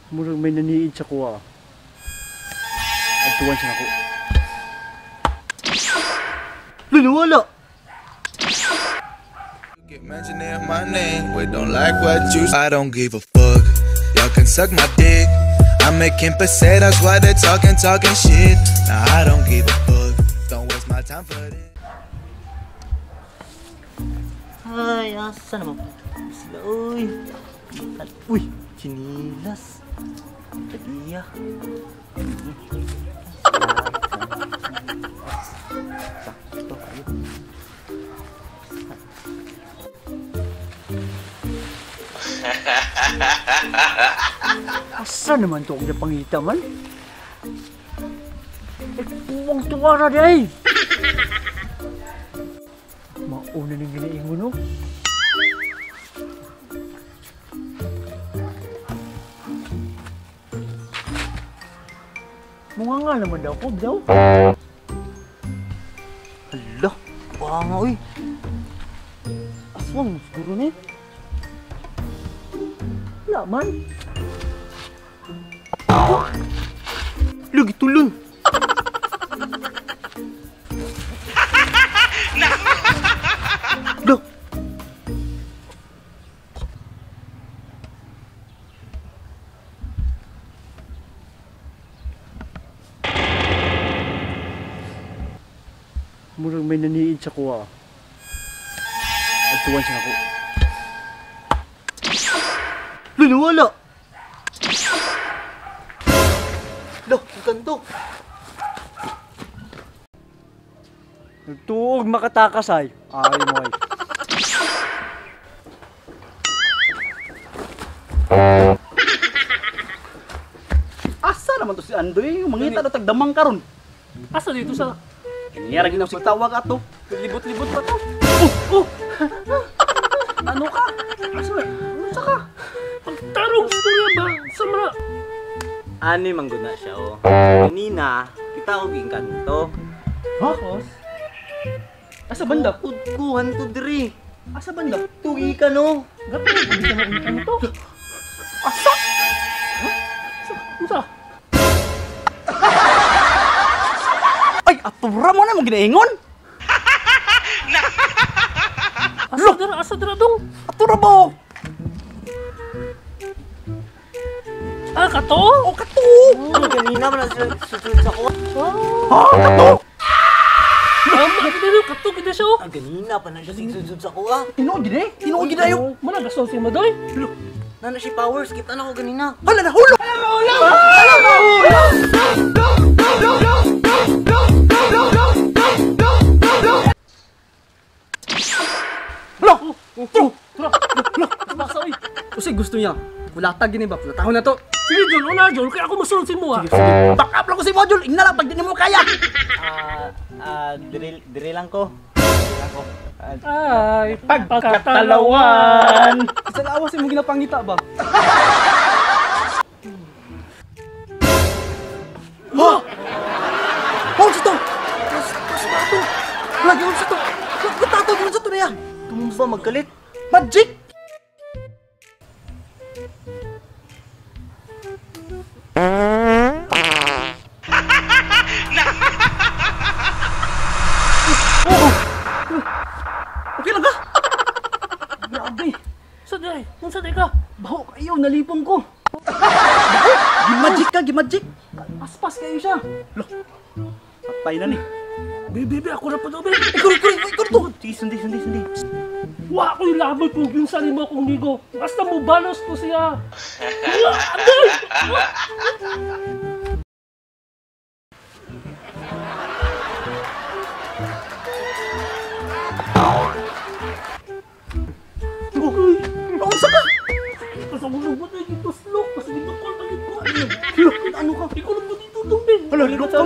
Murag may naniid sa kuha. Agtuwan siya ako. Wala! Mentioning my name, we don't like what you. I don't give a fuck. Y'all can suck my dick. I'm making pesetas while they're talking shit. Nah, I don't give a fuck. Don't waste my time for this. Ay, asa naman sila, uy. Uy, chinilas. Tagiya. Sakto kayo. Asa naman to ang napangita man? Huwag tuwara day! Mauna nang ginaingon no? Munga nga naman daw ko, daw. Hala, baka nga, uy. Aswang, siguro na eh. Wala man. Lagi tulun. Loh. Murag may naniid sa kuha. Agtuwan siya ako. Wala! Loh, ang kanto. Nagtuog makatakas ay. Ay mo ay. Asa naman to si Andoy? Mangita na tagdamang karon. Asa dito sa Kanyara ginusig tawag ato. Libot-libot pa to. oh Ano ka? Asa ba? Ano ka? pagtarong istorya ba sa mga Ani mangguna siya, oh. Kanina, kita ko ging kanto. Ha? Asa banda? Kuhan to diri. Asa banda? Tugi ka, no? gato hindi ka na to. Asa? Unsa? Ay, atura mo na mo ginaingon. Asa dira dong? Atura mo. Ah, kato? O kato. Kanina ba na sila susunod sa kuha? Ha? Kato? Kato kita siya oh. Kanina pa na siya susunod sa kuha. Tinuod gid eh. Tinuod gid ayo. Mana gasol si Madoy? Nana si Powers, kita na ko kanina. Hala na hulo. Basa oy. Kasi gusto niya. Bulatag gini ba? Tahon na to. Sige Jol, una Jol, kaya ako masunod si mo ah. Back up lang ko si Module. Ina lang pag di mo kaya. Diri lang ko. Ay, pagkatalawan. Isa na awas mo ginapangita ba? Ha? Oh, sa to! Sa to! Lagi mo sa to! Gutato mo sa to na yan! Tumba magkalit. Magic! Okay lang ka? Grabe! Saday, saday ka. Baho kayo, nalipong ko! Baho! Gimagic ka, gimagic! Aspas kayo siya! Loh! Patay na ni! Bibi, ako na pa daw, be. Ikaw to! Sundi. Wa ko ilabot kung ginsan mo kong ligo. Basta mo balos ko siya. Wala, aday! Nausa ka! Kasabot na dito slow. Kasi dito ko ang tagit ko. Ano ka? Ikaw lang mo dito daw, be. Hala, lulok ka!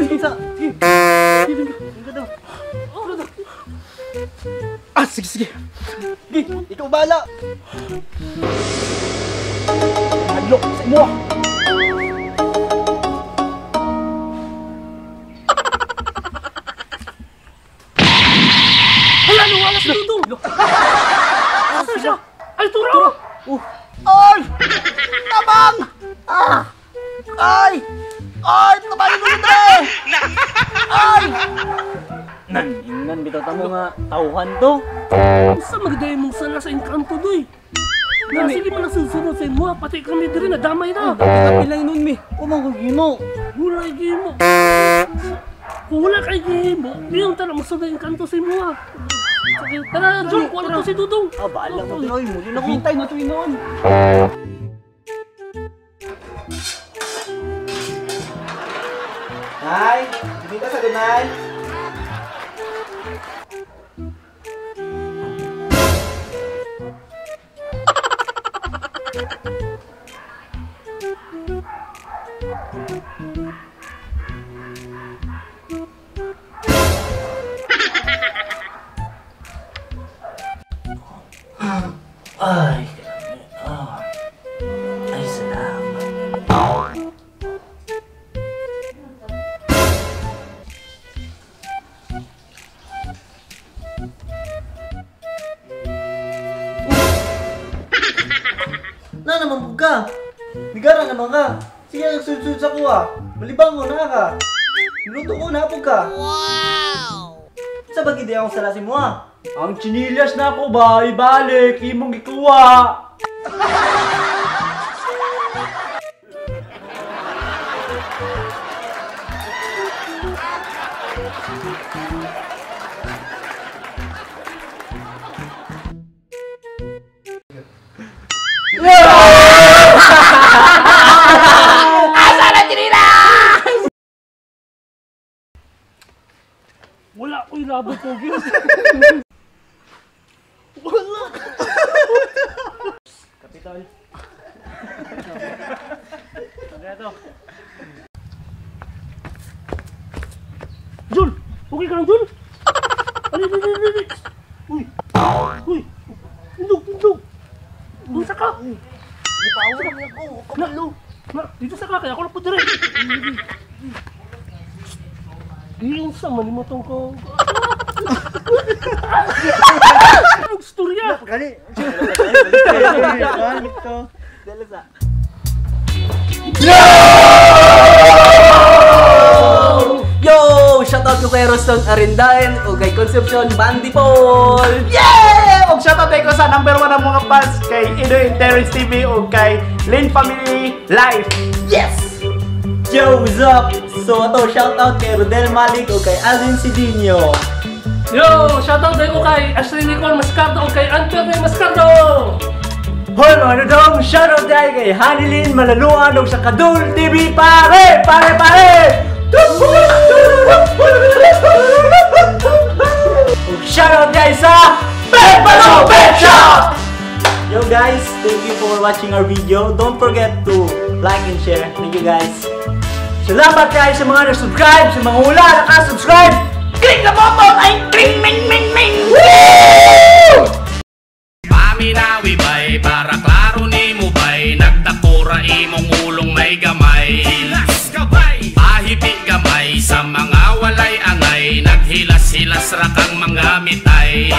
Ah, sige! Sige, ikaw bahala! Hadlo, sa imo! Hala, nawalas na dito. Asa siya? Ay, turo! Ay! Tabang! Ah! Ingnan bitaw ta mo nga tauhan to. Sa magday mong sala sa engkanto doy. Nasili man nasusunod sa imo, pati kami diri na damay na. Kapilay nun mi. Umang kong gimo. Wala kay gimo. Kung wala kay gimo, diyon tara masunod ang engkanto sa imo. Sige, tara, John, wala to si Dudong. Baala mo Pinoy. Muli na ko. Hintay mo tuwing noon. Nay, hindi ka sa Nay. Ay, ay salamat. Na naman ka. Bigara naman ka. Sige, nagsusud sa kuha. Malibang mo na ka. Luto ko na po ka. Wow! Sa bagay di akong salasin mo ah. Ang chinilas na ako ba, ibalik, imong ikuha. Wala ko ilabot ko gyud. Wala. Kapitol. Ito. Jul, okay ka lang, Jul? Ali. Uy. Uy. Tindog. Doon sa ka. Di pa ako naman ako. Kapalo. Na, dito sa ka, kaya ako lang po dire. Iyon sa manimotong ko. Anong storya? Kali. Ito. Dalasa. Yo! Shoutout ko kay Roston Arindain o kay Concepcion Bandipol! Yeah! Og shoutout ko sa number 1 ang mga fans kay Ido Terrence TV o kay Lin Family Life. Yes! Yo, what's up? So ito, shoutout kay Rodel Malik o kay Alvin Sidinho. Yo! Shoutout din ko kay Ashley Nicole Mascardo o kay Antonio Mascardo! Hoy mga dong, shoutout tayo kay Hanilin Malaluan o sa Kadul TV, pare! Shoutout guys sa Pepalo Pet Shop! Yo guys, thank you for watching our video. Don't forget to like and share. Thank you guys. Salamat guys sa mga nag-subscribe, sa mga wala naka-subscribe. Click the button ay ring ming ming ming! Woo! Paminawi bay, para klaro ni mo bay, nagdakura imong ulong may gamay. Hilas kabay, pahipi gamay, sa mga walay angay, naghilas-hilas ra kang mga mitay.